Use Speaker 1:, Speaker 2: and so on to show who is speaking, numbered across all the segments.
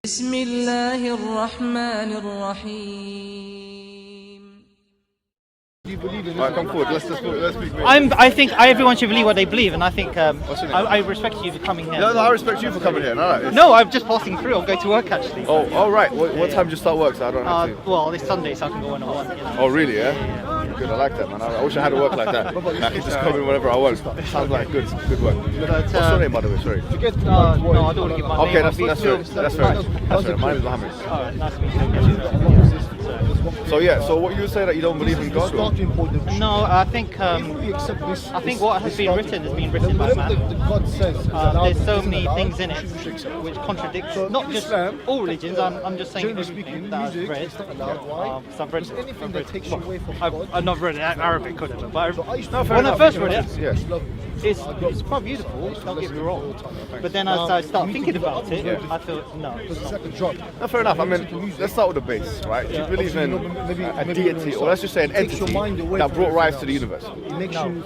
Speaker 1: بسم الله الرحمن الرحيم.
Speaker 2: Alright, come forward. Let's speak.
Speaker 3: I think everyone should believe what they believe, and I think I respect you for coming here.
Speaker 2: No, I respect you for coming here.
Speaker 3: No, I'm just passing through. I'll go to work actually.
Speaker 2: Oh, all right. What time do you start work? So I don't have to.
Speaker 3: Well, it's Sunday, so I can go when I want. You know?
Speaker 2: Oh, really? Yeah. Good. I like that, man. I wish I had to work like that. I can just come in whenever I want. Sounds like good work. What's your name, by the way? Sorry.
Speaker 3: No, I don't want to give my
Speaker 2: Okay,
Speaker 3: name.
Speaker 2: that's fair. That's fair. My name is Mohammed.
Speaker 3: Alright, nice to meet you.
Speaker 2: So yeah. So what you say that you don't believe in God? Or?
Speaker 3: No, I think what has been written by man. There's so many things in it which contradict not just all religions. I'm just saying everything that I've read. I've not read Arabic, but when I first read it, it's quite beautiful. Don't get me wrong. But then as I start thinking about it, I feel no.
Speaker 2: No, fair enough. I mean, let's start with the base, right? Do you believe in a deity, or let's just say an entity that brought rise to the universe?
Speaker 3: No.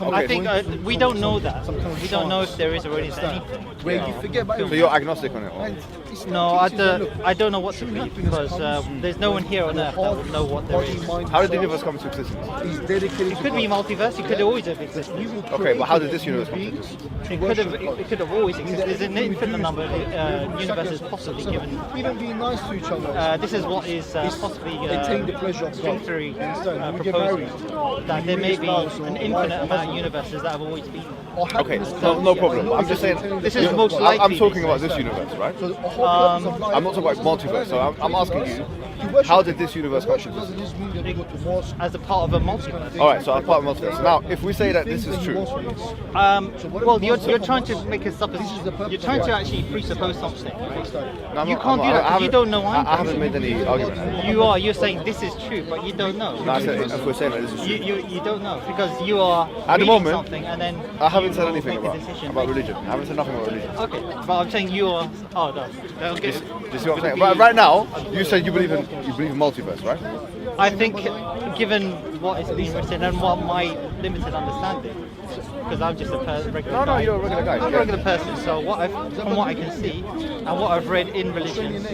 Speaker 3: I think we don't know that. We don't know if there is or isn't anything.
Speaker 2: So you're agnostic on it? Or?
Speaker 3: No, I don't know what to believe because there's no one here on Earth that would know what there is.
Speaker 2: How did the universe come into existence?
Speaker 3: It could be multiverse. It could always have existed.
Speaker 2: Okay, but how did this universe come into existence?
Speaker 3: It could have always existed. There's an infinite number of universes possibly given. This is what is possibly string theory proposing that there may be an infinite amount of universes that have always been.
Speaker 2: Okay, no problem. I'm just saying
Speaker 3: this is most likely.
Speaker 2: I'm talking about this universe, right? I'm not talking about multiverse. So I'm asking you, how did this universe come into existence?
Speaker 3: As a part of a multiverse.
Speaker 2: All right, so as part of a multiverse. Now, if we say that this is true,
Speaker 3: well, you're trying to make a supposition. You're trying to actually presuppose something. Right?
Speaker 2: No,
Speaker 3: you can't do that because you don't know either.
Speaker 2: I haven't made any argument.
Speaker 3: You're saying this is true, but you don't know.
Speaker 2: No, I said if we're saying that this is true.
Speaker 3: You don't know because you are
Speaker 2: at the moment
Speaker 3: something and then
Speaker 2: I haven't said anything about religion. I haven't said nothing about religion.
Speaker 3: Okay, but I'm saying you are. Oh no. Okay.
Speaker 2: Do you see what I'm saying? Right now, you said you believe in multiverse, right?
Speaker 3: I think, given what is being written and what my limited understanding, because I'm just a regular guy.
Speaker 2: No, you're a regular guy.
Speaker 3: I'm a regular person, so from what I can see and what I've read in religions,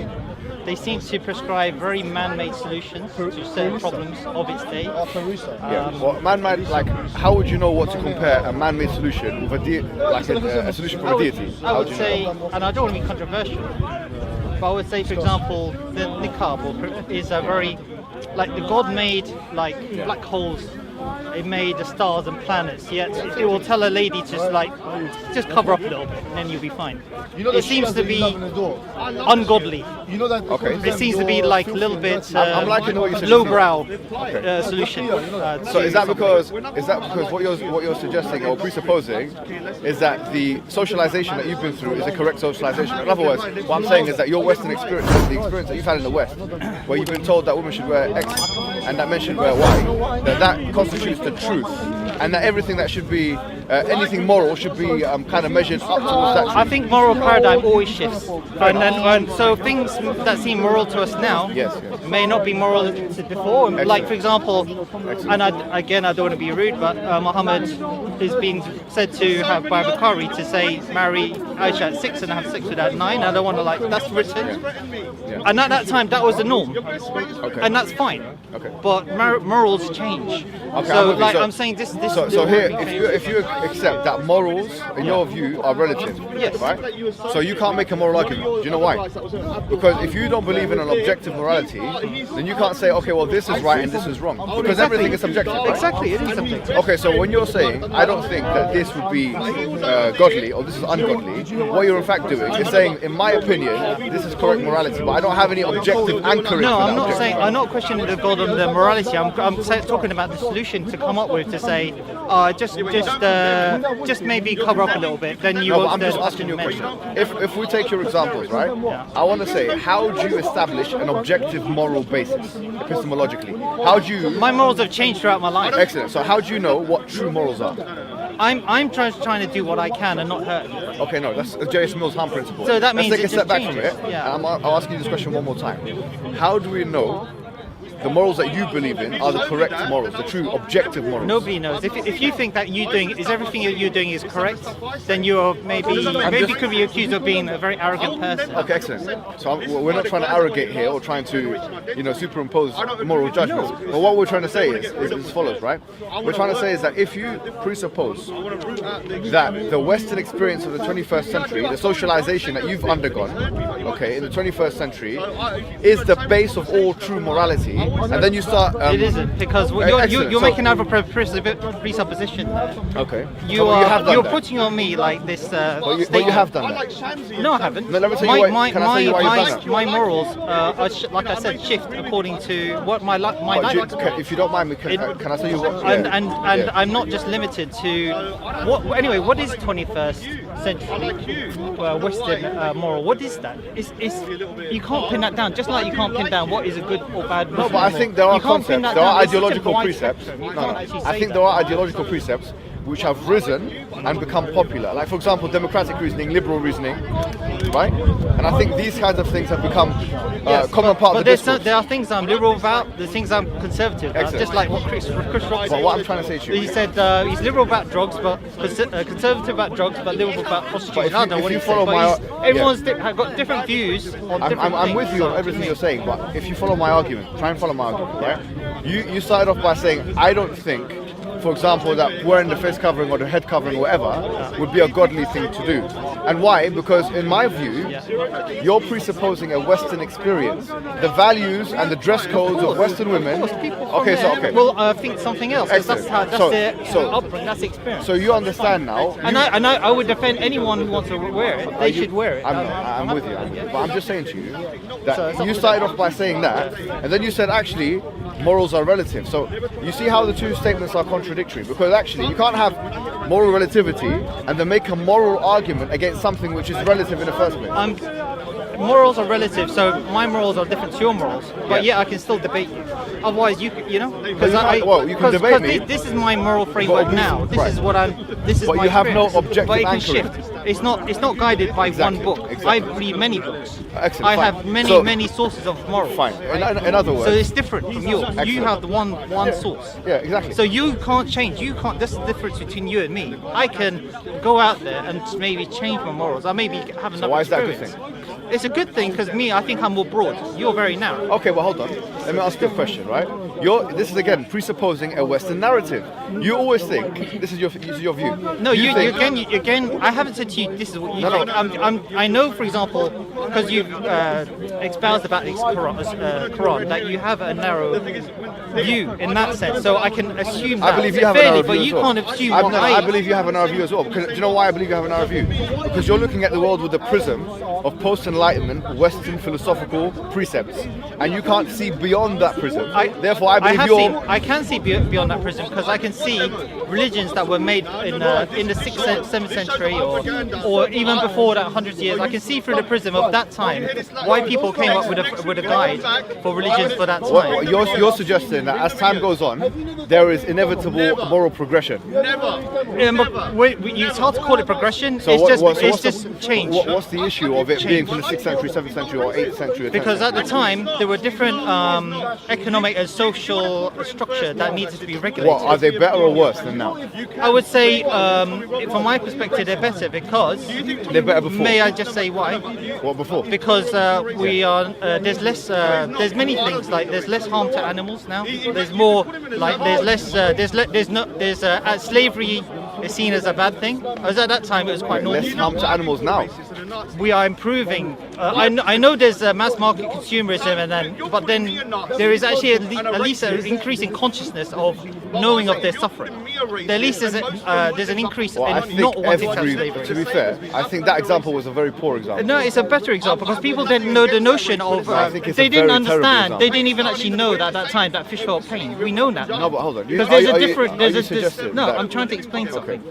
Speaker 3: they seem to prescribe very man-made solutions to certain problems of its day.
Speaker 2: Well, man-made, like, how would you know what to compare a man-made solution with a solution from a deity?
Speaker 3: I would say, and I don't want to be controversial, but I would say, for example, the niqab is a very, like the God made like black holes. It made the stars and planets, yet it will tell a lady just cover up a little bit and then you'll be fine. It seems to be ungodly.
Speaker 2: Okay.
Speaker 3: It seems to be like a little bit
Speaker 2: I'm liking what you said.
Speaker 3: lowbrow solution.
Speaker 2: So is that because what you're suggesting or presupposing is that the socialization that you've been through is a correct socialization? In other words, what I'm saying is that your Western experience, the experience that you've had in the West, where you've been told that women should wear X and that men should wear Y, that constitutes the truth, and that everything that should be anything moral should be kind of measured up towards that truth.
Speaker 3: I think moral paradigm always shifts, and so things that seem moral to us now may not be moral to before.
Speaker 2: Excellent.
Speaker 3: Like for example, and I don't want to be rude, but Muhammad is being said to have by Bukhari to say marry Aisha at 6 and have sex with her at 9. I don't want to that's written, and at that time that was the norm, and that's fine. But morals change. So I'm saying this.
Speaker 2: So here, if you accept that morals, in your view, are relative, right? So you can't make a moral argument. Do you know why? Because if you don't believe in an objective morality, then you can't say, okay, well, this is right and this is wrong, because everything is subjective. Right?
Speaker 3: Exactly, it is subjective.
Speaker 2: Okay, so when you're saying, I don't think that this would be godly or this is ungodly, what you're in fact doing is saying, in my opinion, this is correct morality, but I don't have any objective anchoring.
Speaker 3: No, I'm not saying. I'm not questioning the God of the morality. I'm talking about the solution to come up with to say, just maybe cover up a little bit. Then you.
Speaker 2: No, I'm just asking you a question. If we take your examples, right? I want to say, how do you establish an objective moral basis epistemologically? How do you?
Speaker 3: My morals have changed throughout my life.
Speaker 2: Excellent. So how do you know what true morals are?
Speaker 3: I'm trying to do what I can and not hurt anybody.
Speaker 2: Okay, no, that's J.S. Mill's harm principle.
Speaker 3: So that means
Speaker 2: let's take
Speaker 3: it
Speaker 2: a step
Speaker 3: just
Speaker 2: back from
Speaker 3: changes.
Speaker 2: it. Yeah. I'll ask you this question one more time. How do we know the morals that you believe in are the correct morals, the true objective morals.
Speaker 3: Nobody knows. If you think that everything that you're doing is correct, then you're maybe could be accused of being a very arrogant person.
Speaker 2: Okay, excellent. So we're not trying to arrogate here or trying to, superimpose moral judgments.
Speaker 3: No.
Speaker 2: But what we're trying to say is as follows, right? We're trying to say is that if you presuppose that the Western experience of the 21st century, the socialization that you've undergone, okay, in the 21st century, is the base of all true morality, and then you start.
Speaker 3: It isn't, because you're making another presupposition.
Speaker 2: Okay.
Speaker 3: You're putting on me like this.
Speaker 2: But you have done that.
Speaker 3: No, I haven't.
Speaker 2: Let me tell you why. Can I tell you why you've done that?
Speaker 3: My morals are, like I said, shift according to what my life.
Speaker 2: If you don't mind me, can I tell you what?
Speaker 3: I'm not just limited to what. Anyway, what is 21st century Western moral? What is that? You can't pin that down. Just like you can't pin down what is a good or bad.
Speaker 2: No, but I think there are concepts. There are ideological precepts. I think there are ideological precepts which have risen and become popular. Like, for example, democratic reasoning, liberal reasoning, right? And I think these kinds of things have become common part of the discourse.
Speaker 3: There are things I'm liberal about, there's things I'm conservative about, just like what Chris Rock said.
Speaker 2: But what I'm trying to say to you...
Speaker 3: He said he's liberal about drugs, but conservative about drugs, but liberal about prostitution. I don't know what he said. Everyone's got different views on different things.
Speaker 2: I'm with you on everything you're saying, but if you follow my argument, try and follow my argument, right? You started off by saying, I don't think, for example, that wearing the face covering or the head covering or whatever would be a godly thing to do. And why? Because in my view, you're presupposing a Western experience. The values and the dress codes of Western women.
Speaker 3: Well, think something else. That's their upbringing, that's the experience.
Speaker 2: So you understand now.
Speaker 3: And I would defend anyone who wants to wear it. They should wear it.
Speaker 2: I'm with you. But I'm just saying to you that you started off by saying that, and then you said actually morals are relative. So you see how the two statements are contradictory, because actually you can't have moral relativity and then make a moral argument against something which is relative in the first place.
Speaker 3: Morals are relative, so my morals are different to your morals. But I can still debate you. Otherwise, you can debate me. This is my moral framework now. This is what I'm. This is.
Speaker 2: But
Speaker 3: my
Speaker 2: you have no objective
Speaker 3: But it can
Speaker 2: anchoring.
Speaker 3: shift. It's not guided by one book. I read many books.
Speaker 2: Excellent,
Speaker 3: I
Speaker 2: fine.
Speaker 3: have many sources of morals.
Speaker 2: Fine. In other words.
Speaker 3: So it's different from yours.
Speaker 2: Excellent.
Speaker 3: You have the one source.
Speaker 2: Yeah, exactly.
Speaker 3: So you can't change. You can't. That's the difference between you and me. I can go out there and maybe change my morals. I maybe have another.
Speaker 2: So why is that a good
Speaker 3: experience.
Speaker 2: thing?
Speaker 3: It's a good thing because I think I'm more broad. You're very narrow.
Speaker 2: Okay, well hold on. Let me ask you a question, right? This is again presupposing a Western narrative. You always think this is your view.
Speaker 3: No, you again. I haven't said to you this is what you think. I know, for example, because you've espoused about the Quran, that you have a narrow view in that sense. So I can assume that.
Speaker 2: I believe you have a narrow view
Speaker 3: but
Speaker 2: as
Speaker 3: you
Speaker 2: well.
Speaker 3: can't assume
Speaker 2: I believe you have a narrow view as well. Because, do you know why I believe you have a narrow view? Because you're looking at the world with the prism of post-enlightenment Western philosophical precepts, and you can't see beyond that prism. Therefore, I believe
Speaker 3: I can see beyond that prism because I can see religions that were made in the 6th, 7th century or even before that, hundreds of years. I can see through the prism of that time why people came up with a guide for religions for that time.
Speaker 2: You're suggesting that as time goes on, there is inevitable moral progression.
Speaker 3: It's hard to call it progression.
Speaker 2: So
Speaker 3: it's just change.
Speaker 2: What's the issue of it being from the 6th century, 7th century, or 8th century?
Speaker 3: Because at the time there were different economic and social structure that needed to be regulated.
Speaker 2: What, are they better or worse than now?
Speaker 3: I would say, from my perspective, they're better because.
Speaker 2: They're better before.
Speaker 3: May I just say why?
Speaker 2: What before?
Speaker 3: Because we are. There's less. There's many things like there's less harm to animals now. There's more like there's less. Slavery is seen as a bad thing. Whereas at that time it was quite normal.
Speaker 2: Less harm to animals now.
Speaker 3: We are improving. I know there's mass market consumerism, but then there is actually at least an increase in consciousness of knowing of their suffering. At least there's an increase in not wanting to have slavery.
Speaker 2: To be fair, I think that example was a very poor example.
Speaker 3: No, it's a better example because people didn't know the notion of. They didn't understand. They didn't even actually know that at that time that fish felt pain. We know now.
Speaker 2: No, but hold on.
Speaker 3: Because there's a different. No, I'm trying to explain something.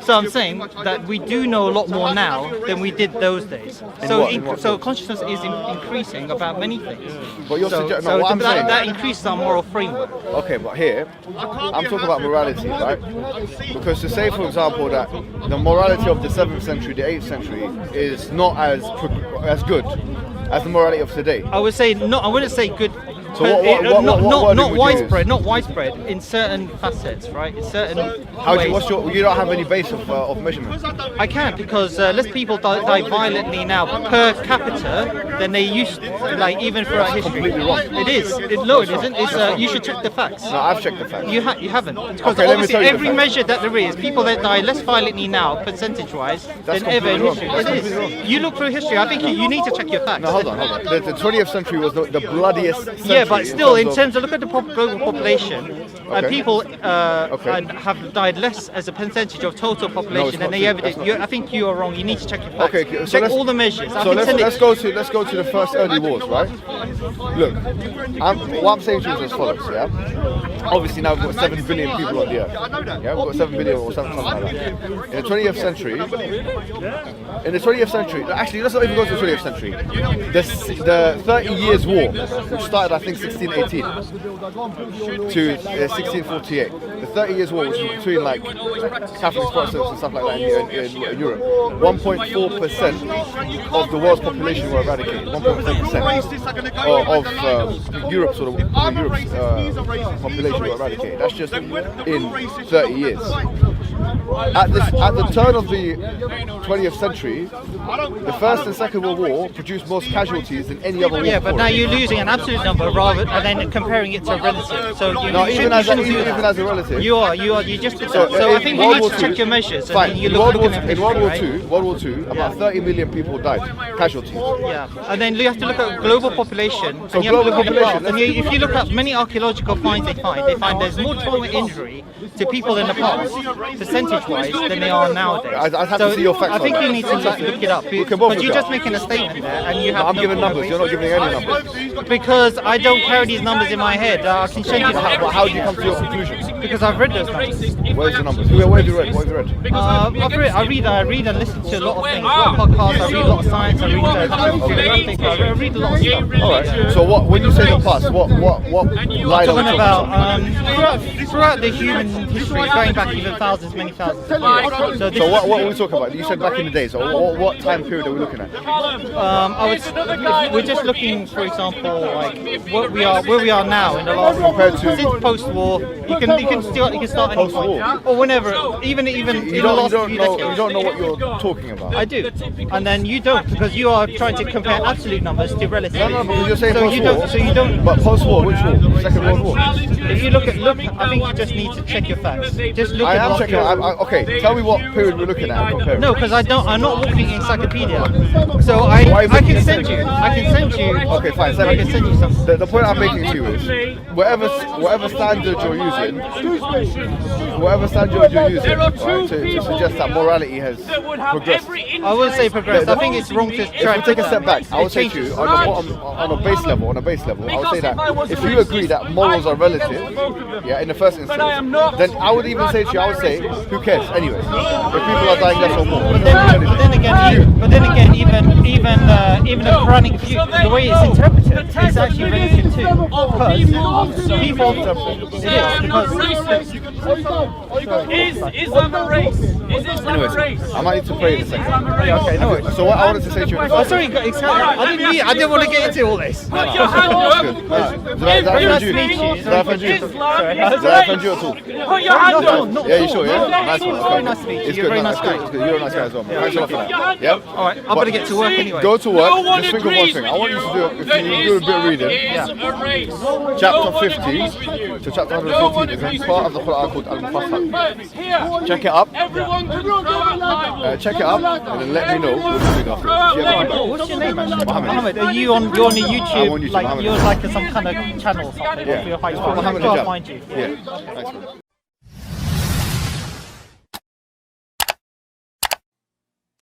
Speaker 3: So I'm saying that we do know a lot more now than we did those days. So consciousness is increasing about many things.
Speaker 2: But you're what I'm saying,
Speaker 3: that increases our moral framework.
Speaker 2: Okay, but here I'm talking about morality, right? Because to say, for example, that the morality of the 7th century, the 8th century is not as good as the morality of today.
Speaker 3: I would say no. I wouldn't say good.
Speaker 2: So what wording
Speaker 3: not
Speaker 2: would you
Speaker 3: widespread,
Speaker 2: use?
Speaker 3: not widespread in certain facets, right? In certain
Speaker 2: How do
Speaker 3: ways.
Speaker 2: you don't have any base of measurement?
Speaker 3: I can't because less people die violently now per capita than they used to, like even throughout history.
Speaker 2: Completely wrong.
Speaker 3: It is. No, it isn't. It's you should check the facts.
Speaker 2: No, I've checked the facts.
Speaker 3: You haven't. Because
Speaker 2: Okay, let me
Speaker 3: obviously
Speaker 2: tell you the
Speaker 3: every
Speaker 2: facts.
Speaker 3: measure that there is, people that die less violently now, percentage-wise,
Speaker 2: That's
Speaker 3: than ever in
Speaker 2: completely
Speaker 3: history.
Speaker 2: wrong. That's
Speaker 3: It
Speaker 2: completely
Speaker 3: is. You look through history. I think you need to check your facts.
Speaker 2: No, hold on. The 20th century was the bloodiest century.
Speaker 3: Yeah, but still, in
Speaker 2: of-
Speaker 3: terms of look at the global population,
Speaker 2: Okay.
Speaker 3: people
Speaker 2: Okay.
Speaker 3: have died less as a percentage of total population
Speaker 2: not
Speaker 3: than they
Speaker 2: true.
Speaker 3: ever
Speaker 2: That's
Speaker 3: did.
Speaker 2: not
Speaker 3: I think you are wrong. You need to check your facts.
Speaker 2: Okay, so
Speaker 3: check
Speaker 2: let's-
Speaker 3: all the measures. I
Speaker 2: So
Speaker 3: can
Speaker 2: let's
Speaker 3: send it-
Speaker 2: let's go to the first early wars, right? Look, what I'm saying to you is as follows, yeah. Obviously now we've got 7 billion people on the earth. Yeah, we've got 7 billion or something like that. In the 20th century, actually let's not even go to the 20th century. The 30 Years' War, which started I think 1618 to 1648. The 30 Years' War, which was between like Catholics, Protestants and stuff like that in Europe. 1.4% of the world's population were eradicated. 1.4% of Europe's population were eradicated. That's just in 30 years. At the turn of the 20th century, the First and Second World War produced most casualties than any other war.
Speaker 3: Yeah, but
Speaker 2: before
Speaker 3: now
Speaker 2: it.
Speaker 3: you're losing an absolute number rather and then comparing it to a relative. So you,
Speaker 2: No,
Speaker 3: you
Speaker 2: even
Speaker 3: shouldn't do
Speaker 2: even
Speaker 3: that.
Speaker 2: as a relative.
Speaker 3: You just did
Speaker 2: So,
Speaker 3: that. So I
Speaker 2: in
Speaker 3: think you
Speaker 2: World
Speaker 3: need
Speaker 2: War
Speaker 3: to
Speaker 2: II
Speaker 3: check your measures. And
Speaker 2: Fine.
Speaker 3: then you
Speaker 2: In
Speaker 3: look
Speaker 2: World
Speaker 3: at
Speaker 2: War
Speaker 3: them
Speaker 2: in World War
Speaker 3: right?
Speaker 2: II, about 30 million people died, casualties.
Speaker 3: Yeah, and then you have to look at global population.
Speaker 2: So
Speaker 3: and you have to
Speaker 2: global
Speaker 3: look at the
Speaker 2: population,
Speaker 3: past. And if you look at many archaeological finds, they find there's more trauma injury to people in the past, percentage-wise, than they are nowadays.
Speaker 2: I'd have to see your facts
Speaker 3: I think
Speaker 2: on
Speaker 3: you
Speaker 2: that.
Speaker 3: need to look it up
Speaker 2: We can both
Speaker 3: because
Speaker 2: look
Speaker 3: you're
Speaker 2: it
Speaker 3: just
Speaker 2: up.
Speaker 3: making a statement there, and you have.
Speaker 2: I'm
Speaker 3: no
Speaker 2: giving numbers. You're not giving any numbers.
Speaker 3: Because I don't carry these numbers in my head. I can change it.
Speaker 2: How do you come to your conclusion?
Speaker 3: Because I've read those numbers.
Speaker 2: Where's the numbers? What have you read? What have you read?
Speaker 3: I read and listen to a lot of things. A lot of podcasts. I read a lot of science. I read geographic. I read a lot of stuff.
Speaker 2: All right. So when you say the past, what line are we
Speaker 3: Talking
Speaker 2: talking
Speaker 3: about throughout the human history, going back even many thousands of years. So, this
Speaker 2: So what are we talking about? You said back in the day. So what time period are we looking at?
Speaker 3: if we're just looking, for example, like where we are now in the last
Speaker 2: Compared to-
Speaker 3: since post-war. You can start any
Speaker 2: Post-war?
Speaker 3: point or whenever, even
Speaker 2: You
Speaker 3: in the
Speaker 2: don't
Speaker 3: last
Speaker 2: know.
Speaker 3: few
Speaker 2: You
Speaker 3: decades.
Speaker 2: don't know what you're talking about.
Speaker 3: I do, and then you don't because you are trying to compare absolute numbers to relative.
Speaker 2: No, because you're saying
Speaker 3: so
Speaker 2: post-war.
Speaker 3: you don't.
Speaker 2: But post-war, which war? Second World War.
Speaker 3: If you look, I think you just need to check your facts. Just look
Speaker 2: I
Speaker 3: at
Speaker 2: am
Speaker 3: what
Speaker 2: checking.
Speaker 3: you're-
Speaker 2: Okay, tell me what period we're looking at. And compare it.
Speaker 3: No, because I'm not walking encyclopedia. So I can send you.
Speaker 2: Okay, fine.
Speaker 3: I can send you something.
Speaker 2: The point I'm making to you is, whatever standard you're using, right, to suggest that morality has progressed.
Speaker 3: I wouldn't say progress. I think it's wrong to try
Speaker 2: If we
Speaker 3: and
Speaker 2: take a step back, I would say to
Speaker 3: changes.
Speaker 2: you, on a base level, I would say that if you agree that morals are relative, yeah, in the first instance, then I would even say to you, I would say, who cares anyway? If people are dying less or more.
Speaker 3: But then again, even the Quranic view, the way it's interpreted, is actually relative too. Because people, it is because
Speaker 4: Islam a race? Is Islam a race?
Speaker 2: I might need to pray in a second.
Speaker 3: okay, no worries.
Speaker 2: So what I wanted to say to you in the
Speaker 3: Oh,
Speaker 2: first
Speaker 3: sorry, I didn't want to get into all this.
Speaker 4: Put your hand up.
Speaker 2: Did I offend you?
Speaker 3: Nice to meet you.
Speaker 2: Did I offend you?
Speaker 4: Islam
Speaker 2: Did
Speaker 4: is
Speaker 2: I
Speaker 4: a
Speaker 2: offend you at all?
Speaker 4: race. Put your hand up.
Speaker 2: Yeah, you sure, yeah? Nice one.
Speaker 3: Very nice to meet you.
Speaker 2: It's
Speaker 3: You're a
Speaker 2: good,
Speaker 3: very
Speaker 2: no,
Speaker 3: nice
Speaker 2: it's good,
Speaker 3: guy.
Speaker 2: it's good. You're a nice guy as well, man. Thanks a lot for that. Yeah?
Speaker 3: Alright, I'm gonna get to work anyway.
Speaker 2: Go to work,
Speaker 4: No one
Speaker 2: just think of one
Speaker 4: agrees
Speaker 2: thing. I
Speaker 4: with
Speaker 2: want you to do, if
Speaker 4: that
Speaker 2: you do a bit of
Speaker 4: Islam
Speaker 2: reading,
Speaker 4: is a race.
Speaker 2: chapter
Speaker 4: No one
Speaker 2: 50
Speaker 4: agrees with you.
Speaker 2: to chapter
Speaker 4: No one
Speaker 2: 114
Speaker 4: agrees
Speaker 2: is
Speaker 4: with
Speaker 2: part
Speaker 4: you.
Speaker 2: of the Quran called Al-Mufassal.
Speaker 4: Here,
Speaker 2: Check it up,
Speaker 4: everyone can go online.
Speaker 2: check it up, and then let me know what you think afterwards. Yeah,
Speaker 3: Oh, what's your name actually?
Speaker 2: Mohammed.
Speaker 3: Are you on the
Speaker 2: I'm
Speaker 3: YouTube?
Speaker 2: on YouTube,
Speaker 3: Like
Speaker 2: Mohammed.
Speaker 3: you're like some kind of channel or something?
Speaker 2: Yeah.
Speaker 3: For your high
Speaker 2: It's called Mohammed
Speaker 3: I'll
Speaker 2: Hijab.
Speaker 3: find you.
Speaker 2: Yeah, thanks man.